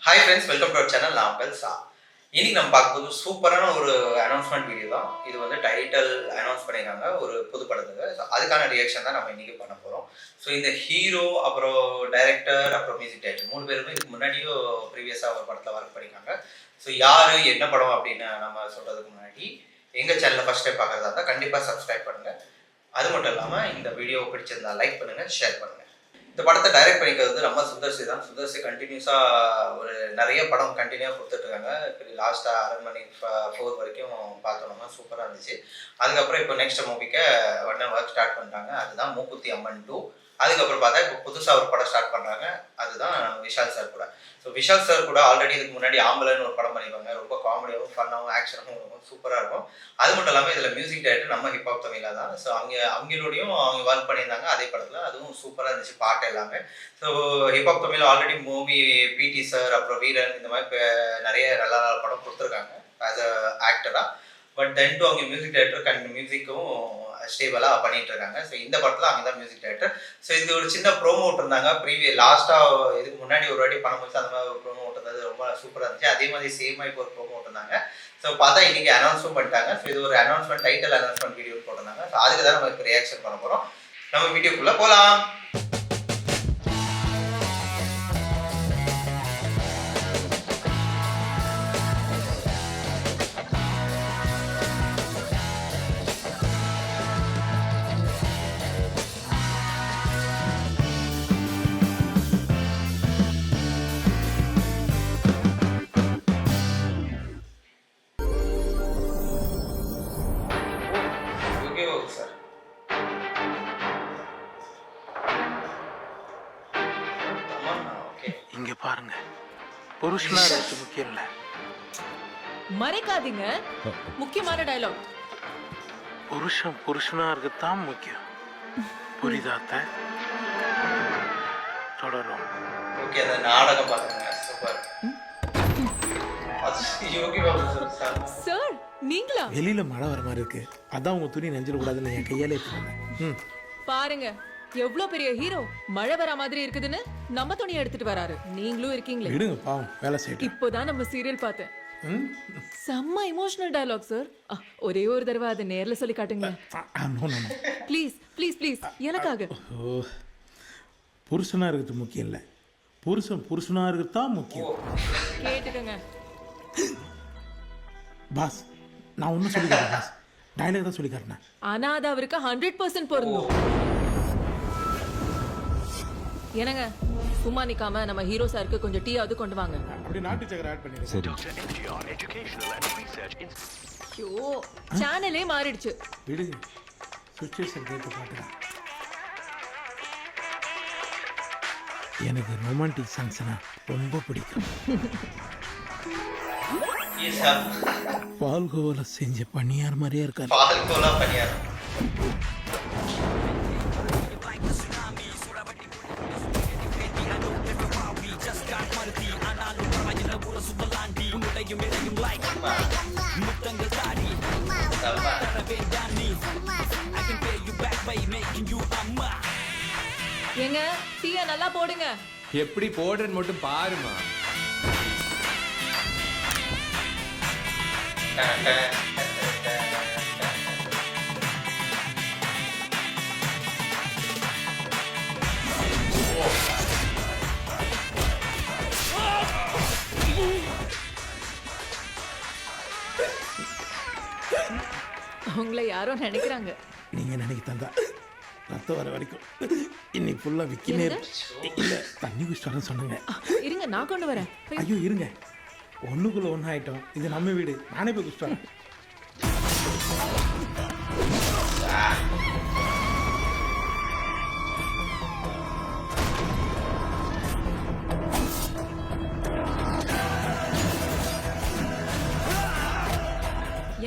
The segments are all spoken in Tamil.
Hi friends, welcome to our channel. நான் உங்கள் சா. இன்னைக்கு நம்ம பார்க்கும்போது சூப்பரான ஒரு அனௌன்ஸ்மெண்ட் வீடியோ தான். இது வந்து டைட்டில் அனௌன்ஸ் பண்ணியிருக்காங்க ஒரு புது படத்துக்கு. அதுக்கான ரியாக்ஷன் தான் நம்ம இன்னைக்கு பண்ண போகிறோம். ஸோ இந்த ஹீரோ, அப்புறம் டைரக்டர், அப்புறம் மியூசிக் டைரக்டர் 3 பேருமே இதுக்கு முன்னாடியும் ப்ரீவியஸாக ஒரு படத்தில் ஒர்க் பண்ணியிருக்காங்க. ஸோ யார் என்ன படம் அப்படின்னு நம்ம சொல்கிறதுக்கு முன்னாடி எங்கள் சேனலில் ஃபஸ்ட் டைம் பார்க்குறதா இருந்தால் கண்டிப்பாக சப்ஸ்கிரைப் பண்ணுங்கள். அது மட்டும் இல்லாமல் இந்த வீடியோ பிடிச்சிருந்தா லைக் பண்ணுங்கள், ஷேர் பண்ணுங்கள். இந்த படத்தை டைரக்ட் பண்ணிக்கிறது வந்து நம்ம சுந்தர்சி தான். சுந்தர்சி கண்டினியூஸாக ஒரு நிறைய படம் கண்டினியூவாக கொடுத்துட்ருக்காங்க. இப்போ லாஸ்ட்டாக அரண்மனை 4 வரைக்கும் பார்த்தோம்னா சூப்பராக இருந்துச்சு. அதுக்கப்புறம் இப்போ நெக்ஸ்ட் மூவிக்கு உடனே ஒர்க் ஸ்டார்ட் பண்ணிட்டாங்க. அதுதான் மூக்குத்தி அம்மன் 2. அதுக்கப்புறம் பார்த்தா இப்போ புதுசாக ஒரு படம் ஸ்டார்ட் பண்ணுறாங்க. அதுதான் விஷால் சார் கூட. ஸோ விஷால் சார் கூட ஆல்ரெடி இதுக்கு முன்னாடி ஆம்பலன்னு ஒரு படம் பண்ணியிருப்பாங்க. ரொம்ப காமெடியாகவும் ஃபன்னாகவும் ஆக்ஷனாகவும் இருக்கும், சூப்பராக இருக்கும். அது மட்டும் இல்லாமல் இதில் மியூசிக் டைரக்டர் நம்ம ஹிப்ஹாப் தமிழா தான். ஸோ அவங்களோடையும் அவங்க ஒர்க் பண்ணியிருந்தாங்க அதே படத்தில். அதுவும் சூப்பராக இருந்துச்சு பாட்டு எல்லாமே. So hip hop Tamil already movie PT sir, அப்புறம் வீரன், இந்த மாதிரி இப்போ நிறைய நல்ல நல்ல படம் கொடுத்துருக்காங்க ஆஸ் அ ஆக்டராக. பட் தென் டு அவங்க மியூசிக் டைரக்டர் மியூசிக்கும் ஸ்டேபிளாக பண்ணிட்டு இருக்காங்க. ஸோ இந்த படத்தில் அவங்க தான் மியூசிக் டைரக்டர். ஸோ இது ஒரு சின்ன ப்ரோமோ விட்டுருந்தாங்க லாஸ்ட்டாக இதுக்கு முன்னாடி ஒரு வாட்டி பணம் வச்சு அந்த மாதிரி ஒரு ப்ரோமோ விட்டுருந்தது ரொம்ப சூப்பராக இருந்துச்சு. அதே மாதிரி சேமாக இப்போ ஒரு ப்ரோமோ விட்டுருந்தாங்க. ஸோ பார்த்தா இன்னைக்கு அனௌன்ஸும் பண்ணிட்டாங்க. ஸோ இது ஒரு அனௌன்ஸ்மெண்ட், டைட்டில் அனௌன்ஸ்மெண்ட் வீடியோ போட்டிருந்தாங்க. ஸோ அதுக்கு தான் நம்ம இப்போ ரியாக்ஷன் பண்ண போகிறோம். நம்ம வீடியோக்குள்ளே போகலாம். Okay sir. இங்க பாருங்க, புருஷனா இருக்கிறது முக்கியம் இல்ல. மறைக்காதீங்க, முக்கியமான டயலாக். புருஷனா இருக்கத்தான் முக்கியம். புரியுதாத்த? தொடரும். ஓகே, அந்த நாடகம் பாருங்க, super. Yogi Babu sir. Sir நீங்களா? வெளியில மழை வர மாதிரி இருக்கு, அதான் உங்க துணி நெஞ்சிட கூடாதுன்னு என் கையாலே எடுத்துக்கோங்க. பாருங்க எவ்வளவு பெரிய ஹீரோ, மழை வர மாதிரி இருக்குதுன்னு நம்ம துணியை எடுத்துட்டு வராரு. நீங்களும் இருக்கீங்களே. விடுங்க பாவம், வேலை செய்யட்டும். இப்போதான் நம்ம சீரியல் பார்த்தேன். செம்ம எமோஷனல் டயலாக் சார். ஒரே ஒரு தடவை அதை நேர்ல சொல்லி காட்டுங்க ப்ளீஸ் ப்ளீஸ் ப்ளீஸ், எனக்காக. புருஷனா இருக்கிறது முக்கியம் இல்ல, புருஷனா இருக்கத்தான் முக்கியம். கேட்டுக்கங்க பாஸ். நான் ஒன்னும் சொல்லி காட்டுறேன் பாஸ், டைலாக் தான் சொல்லி காட்டினேன். ஆனா அது அவருக்கு 100% பொருந்தும். என்னங்க சும்மா நிக்காம நம்ம ஹீரோ சாருக்கு கொஞ்சம் டீயாவது கொண்டு வாங்க. அப்படி நாட்டு சக்கரை ஆட் பண்ணிடுங்க. ஐயோ, சேனலே மாறிடுச்சு. விடுங்க, சுச்சுவேஷன் கேட்க பாட்டுதான். எனக்கு ரொமான்டிக் சாங்ஸ்னா ரொம்ப பிடிக்கும். பால்கோவா செஞ்ச பணியார் மாதிரியா இருக்காரு. பால்கோவா பணியார். ஏங்க டீயை நல்லா போடுங்க. எப்படி போடுறன்னு மட்டும் பாருமா. உங்களை யாரோ நினைக்கிறாங்க. நீங்க நினைக்க தந்தா ரத்தம் வர வரைக்கும் இன்னைக்கு ஃபுல்லா விக்கினே இல்ல. தண்ணி குடிச்சிட்டு சொன்னாங்க. இருங்க நான் கொண்டு வரேன். ஐயோ இருங்க, ஒண்ணுக்குள்ள ஒன்னு ஆயிட்டோம். இது நம்ம வீடு, நானே போய் குடிச்சிட்டு வரேன்.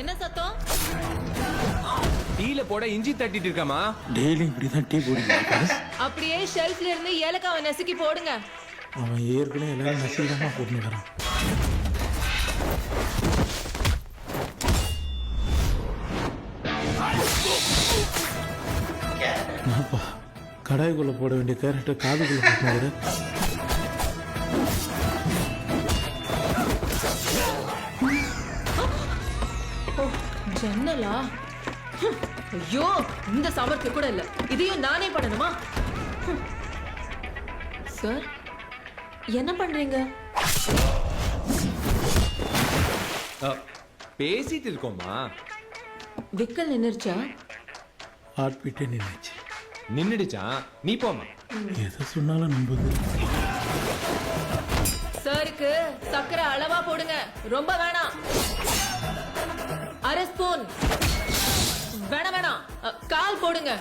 என்ன சத்தம்? டீல போட இஞ்சி தட்டிட்டு இருக்காமா? டெய்லி இப்படிதான் டீ போடுங்க. அப்படியே ஷெல்ஃப்ல இருந்து ஏலக்காவை நசுக்கி போடுங்க. அவன் ஏற்கனவே எல்லாரும் நசீகரமா போட்டுன்னு வரான். கடாய்க்குள்ளே போட வேண்டிய கேரட்டை காதுக்குள்ளே போட்டு ஜன்னலா? ஐயோ, இந்த சாமர்த்தியம் கூட இல்ல. இதையும் நானே பண்ணணுமா? சார், என்ன பண்றீங்க? பேசிட்டு இருக்கோமா? விக்கல் நின்னுருச்சா? ஹார்ட் பீட்டே நின்றுச்சு. நின்னுடுச்சா? நீ போமா. எதை சொன்னாலும் நம்புது. சாருக்கு சக்கரை அளவா போடுங்க, ரொம்ப வேணாம். அரை ஸ்பூன். வேணாம், கால் போடுங்க.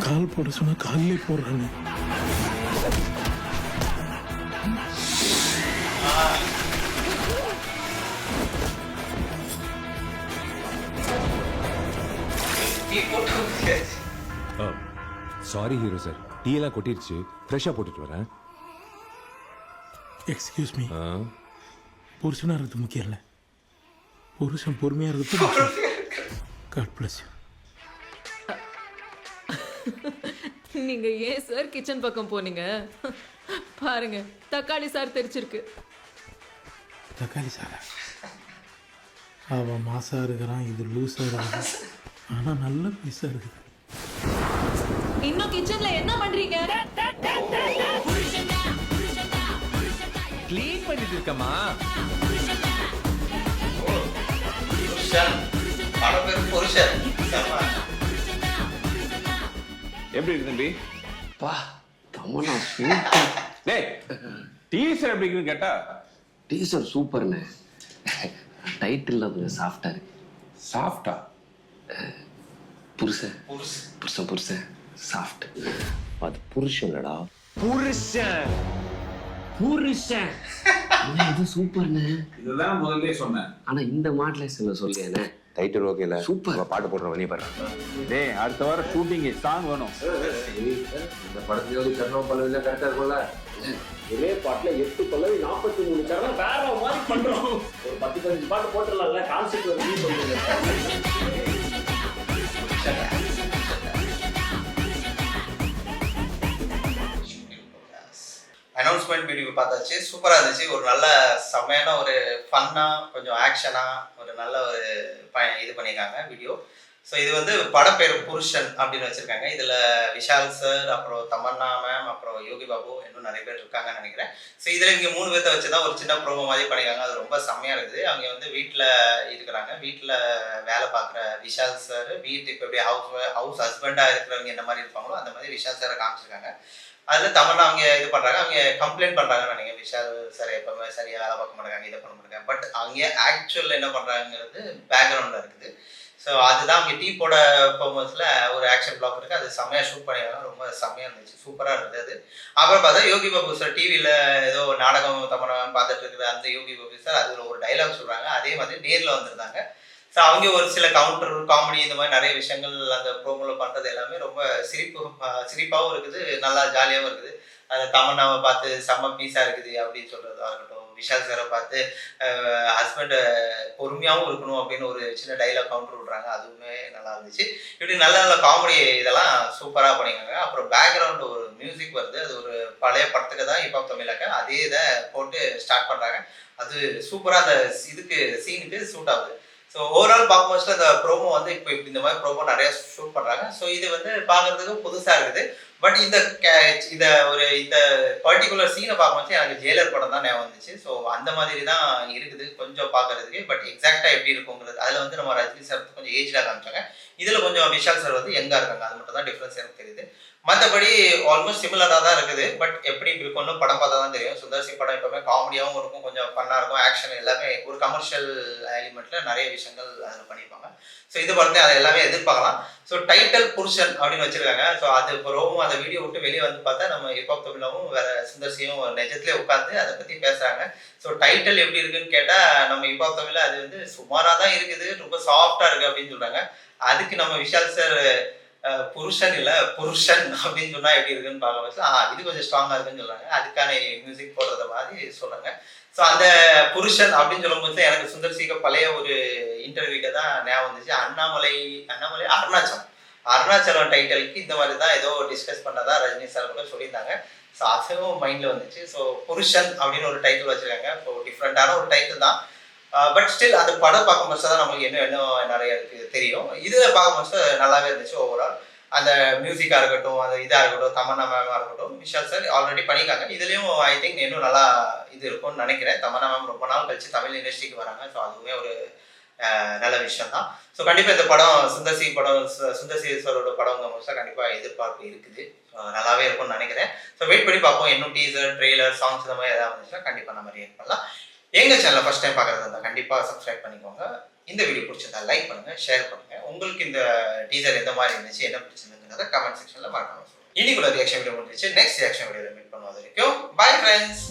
கால் போட சொன்னா காலிலே போடுறாங்க. சாரி ஹீரோ சார், டீ எல்லாம் கொட்டிருச்சு. ஃப்ரெஷ்ஷா போட்டுட்டு வரேன். Excuse me. புருஷனாக இருக்கிறது முக்கியம் இல்லை, புருஷன் பொறுமையாக இருக்கிறது முக்கியம். God bless you. நீங்க ஏன் சார் கிச்சன் பக்கம் போனீங்க? பாருங்க, தக்காளி சார் தெரிச்சிருக்கு. தக்காளி சாரா? அவன் மாசா இருக்கிறான், இது லூஸாக இருக்குது. ஆனால் நல்ல பீஸாக இருக்குது. இன்னும் கிச்சன்ல என்ன பண்றீங்க? க்ளீன் பண்ணிட்டு இருக்கமா. புருஷன், படம் பேர் புருஷன். எப்படி இருக்கு தம்பி? பா தமனா சூப்பர். டேய், டீசர் எப்படி இருக்குன்னு கேட்டா டீசர் சூப்பர்ண்ணே. டைட்டில் அது சாஃப்டா இருக்கு. சாஃப்டா? புருஷன் புருஷன். புருஷன் புருஷன் சாஃப்ட். அது புருஷன்டா. புருஷன் புருஷன் இது சூப்பர்ண்ணே. இதுதான் முதல்ல சொன்னேன். ஆனா இந்த மாடலேஷன்ல சொல்லியானே. டைட்டில் ஓகேல? சூப்பர். பாட்டு போடுற வெளியே பாரு. டேய், அடுத்த வாரம் ஷூட்டிங் சாங் வேணும். இந்த படத்துல சரணம் பல்லவில கரெக்டா இருக்கும்ல. ஒரே பாட்டுல 8 பல்லவி 43 சரணம் வேற மாதிரி பண்றோம். ஒரு 10-15 பாட்டு போட்டுடலாம்ல. கான்செப்ட் வந்து சொல்லுங்க. அனௌன்ஸ்மெண்ட் வீடியோ பார்த்தாச்சு, சூப்பராக இருந்துச்சு. ஒரு நல்ல செமையான ஒரு ஃபன்னாக, கொஞ்சம் ஆக்ஷனாக, ஒரு நல்ல ஒரு இது பண்ணியிருக்காங்க வீடியோ. ஸோ இது வந்து படப்பேர் புருஷன் அப்படின்னு வச்சுருக்காங்க. இதில் விஷால் சார், அப்புறம் தமன்னா மேம், அப்புறம் யோகி பாபு, இன்னும் நிறைய பேர் இருக்காங்கன்னு நினைக்கிறேன். ஸோ இதில் இங்கே 3 பேர்த்த வச்சு தான் ஒரு சின்ன ப்ரோமோ மாதிரி பண்ணியிருக்காங்க. அது ரொம்ப செம்மையாக இருக்குது. அவங்க வந்து வீட்டில் இருக்கிறாங்க. வீட்டில் வேலை பார்க்குற விஷால் சார், வீட்டுக்கு எப்படி ஹவுஸ் ஹஸ்பண்டாக இருக்கிறவங்க என்ன மாதிரி இருப்பாங்களோ அந்த மாதிரி விஷால் சாரை காமிச்சிருக்காங்க. அதில் தமன்னா அவங்க இது பண்ணுறாங்க, அவங்க கம்ப்ளைண்ட் பண்ணுறாங்கன்னு நினைக்கிறேன். விஷால் சார் எப்போவுமே சரியாக வேலை பார்க்க மாட்டாங்க, இதை பண்ண மாட்டாங்க. பட் அவங்க ஆக்சுவலில் என்ன பண்ணுறாங்கிறது பேக்ரவுண்டில் இருக்குது. ஸோ அதுதான் அவங்க டீ போட போகும்போதுல ஒரு ஆக்ஷன் பிளாக் இருக்குது. அது செம்மையாக ஷூட் பண்ணிடுறாங்க. ரொம்ப செம்மையாக இருந்துச்சு, சூப்பராக இருந்தது அது. அப்புறம் பார்த்தா யோகி பாபு சார் டிவியில் ஏதோ நாடகம் தமன்னா பார்த்துட்டு இருக்குது. அந்த யோகி பாபு சார் அதில் ஒரு டைலாக் சொல்கிறாங்க. அதே மாதிரி நேரில் வந்திருந்தாங்க. ஸோ அவங்க ஒரு சில கவுண்டர் காமெடி இந்த மாதிரி நிறைய விஷயங்கள் அந்த ப்ரோமோவில் பண்ணுறது எல்லாமே ரொம்ப சிரிப்பாகவும் இருக்குது, நல்லா ஜாலியாகவும் இருக்குது. அந்த தமன்னாவை பார்த்து செம்ம பீஸாக இருக்குது அப்படின்னு சொல்கிறதா இருக்கட்டும், விஷால் சாரை பார்த்து ஹஸ்பண்டை பொறுமையாகவும் இருக்கணும் அப்படின்னு ஒரு சின்ன டைலாக் கவுண்டர் விடுறாங்க. அதுவுமே நல்லா இருந்துச்சு. இப்படி நல்ல நல்ல காமெடி இதெல்லாம் சூப்பராக பண்ணியிருக்காங்க. அப்புறம் பேக்ரவுண்டு ஒரு மியூசிக் வருது. அது ஒரு பழைய படத்துக்கு தான் ஹிப்ஹாப் தமிழாக்க அதே இதை போட்டு ஸ்டார்ட் பண்ணுறாங்க. அது சூப்பராக அந்த இதுக்கு சீனுக்கு சூட் ஆகுது. ஸோ ஓவரால் பார்க்கும்போது அந்த ப்ரோமோ வந்து இப்போ இந்த மாதிரி ப்ரோமோ நிறையா ஷூட் பண்ணுறாங்க. ஸோ இது வந்து பார்க்குறதுக்கு புதுசாக இருக்குது. பட் இந்த இந்த பர்டிகுலர் சீனை பார்க்கும்போது எனக்கு ஜெயிலர் படம் தான் ஞாபகம் வந்துச்சு. ஸோ அந்த மாதிரி தான் இருக்குது கொஞ்சம் பார்க்கறதுக்கு. பட் எக்ஸாக்டாக எப்படி இருக்குங்கிறது அதில் வந்து நம்ம ரஜினி சார் கொஞ்சம் ஏஜ்டாக காமிச்சாங்க. இதில் கொஞ்சம் விஷால் சார் வந்து யங்காக இருக்காங்க. அது மட்டும் தான் டிஃப்ரென்ஸ் எனக்கு தெரியுது. மற்றபடி ஆல்மோஸ்ட் சிமிலராக தான் இருக்குது. பட் எப்படி இருக்கும்னு படம் பார்த்தா தான் தெரியும். சுந்தர் சி படம் எப்பவுமே காமெடியாகவும் இருக்கும், கொஞ்சம் ஃபன்னாக இருக்கும், ஆக்ஷன் எல்லாமே ஒரு கமர்ஷியல் எலிமெண்ட்டில் நிறைய விஷயங்கள் அதில் பண்ணியிருப்பாங்க. ஸோ இது படத்தை அதை எல்லாமே எதிர்பார்க்கலாம். ஸோ டைட்டில் புருஷன் அப்படின்னு வச்சுருக்காங்க. ஸோ அது இப்போ ரோவும் அந்த வீடியோ விட்டு வெளியே வந்து பார்த்தா நம்ம ஹிப்ஹாப் தமிழாவும் வேறு சுந்தர்சியும் நிஜத்துலேயே உட்காந்து அதை பற்றி பேசுகிறாங்க. ஸோ டைட்டில் எப்படி இருக்குன்னு கேட்டால் நம்ம ஹிப்ஹாப் தமிழில் அது வந்து சுமாராக தான் இருக்குது, ரொம்ப சாஃப்டாக இருக்குது அப்படின்னு சொல்கிறாங்க. அதுக்கு நம்ம விஷால் சார் புருஷன் இல்லை புருஷன் அப்படின்னு சொன்னால் எப்படி இருக்குன்னு பார்க்க இது கொஞ்சம் ஸ்ட்ராங்காக இருக்குன்னு சொல்கிறாங்க. அதுக்கான மியூசிக் போடுறத மாதிரி சொல்கிறாங்க. ஸோ அந்த புருஷன் அப்படின்னு சொல்லும்போது எனக்கு சுந்தர் சிக்கு பழைய ஒரு இன்டர்வியூக்கு தான் ஞாபகம் வந்துச்சு. அண்ணாமலை அருணாச்சலம் டைட்டிலுக்கு இந்த மாதிரி தான் ஏதோ டிஸ்கஸ் பண்ணதா ரஜினி சார் கூட சொல்லியிருந்தாங்க. ஸோ அதுவும் மைண்டில் வந்துச்சு. ஸோ புருஷன் அப்படின்னு ஒரு டைட்டில் வச்சுருக்காங்க. இப்போ டிஃப்ரெண்ட்டான ஒரு டைட்டில் தான். பட் ஸ்டில் அந்த படம் பார்க்கும்போது தான் நம்மளுக்கு இன்னும் நிறைய தெரியும். இதில் பார்க்கும்போது நல்லாவே இருந்துச்சு ஓவரால். அந்த மியூசிக்காக இருக்கட்டும், அந்த இதாக இருக்கட்டும், தமன்னா மேமாக இருக்கட்டும், விஷால் சார் ஆல்ரெடி பண்ணியிருக்காங்க. இதுலேயும் ஐ திங்க் இன்னும் நல்லா இது இருக்கும்னு நினைக்கிறேன். தமன்னா மேம் ரொம்ப நாள் கழிச்சு தமிழ் இண்டஸ்ட்ரிக்கு வராங்க. ஸோ அதுவுமே ஒரு நல்ல விஷயம் தான். ஸோ கண்டிப்பாக இந்த படம் சுந்தர் சி சாரோட படங்க மோஸ்ட்டாக கண்டிப்பாக எதிர்பார்ப்பு இருக்குது. நல்லாவே இருக்கும்னு நினைக்கிறேன். ஸோ வெயிட் பண்ணி பார்ப்போம். இன்னும் டீசர், ட்ரெய்லர், சாங்ஸ் இந்த மாதிரி எதாவது வந்துச்சுன்னா கண்டிப்பாக நம்ம ரியாக்ட் பண்ணலாம். எங்கள் சேனலை ஃபஸ்ட் டைம் பார்க்குறதா இருந்தால் கண்டிப்பாக சப்ஸ்கிரைப் பண்ணிக்கோங்க. இந்த வீடியோ பிடிச்சிருந்தா லைக் பண்ணுங்கள், ஷேர் பண்ணுங்கள். உங்களுக்கு இந்த டீசர் எந்த மாதிரி இருந்துச்சு, என்ன பிடிச்சிருந்துங்கிறத கமெண்ட் செக்ஷனில் மறக்காம சொல்லுங்கள். இன்னைக்குள்ள ரியாக்ஷன் வீடியோ முடிஞ்சிச்சு. நெக்ஸ்ட் ரியாக்ஷன் வீடியோவில் மீட் பண்ணுவது வரைக்கும் பை ஃப்ரெண்ட்ஸ்.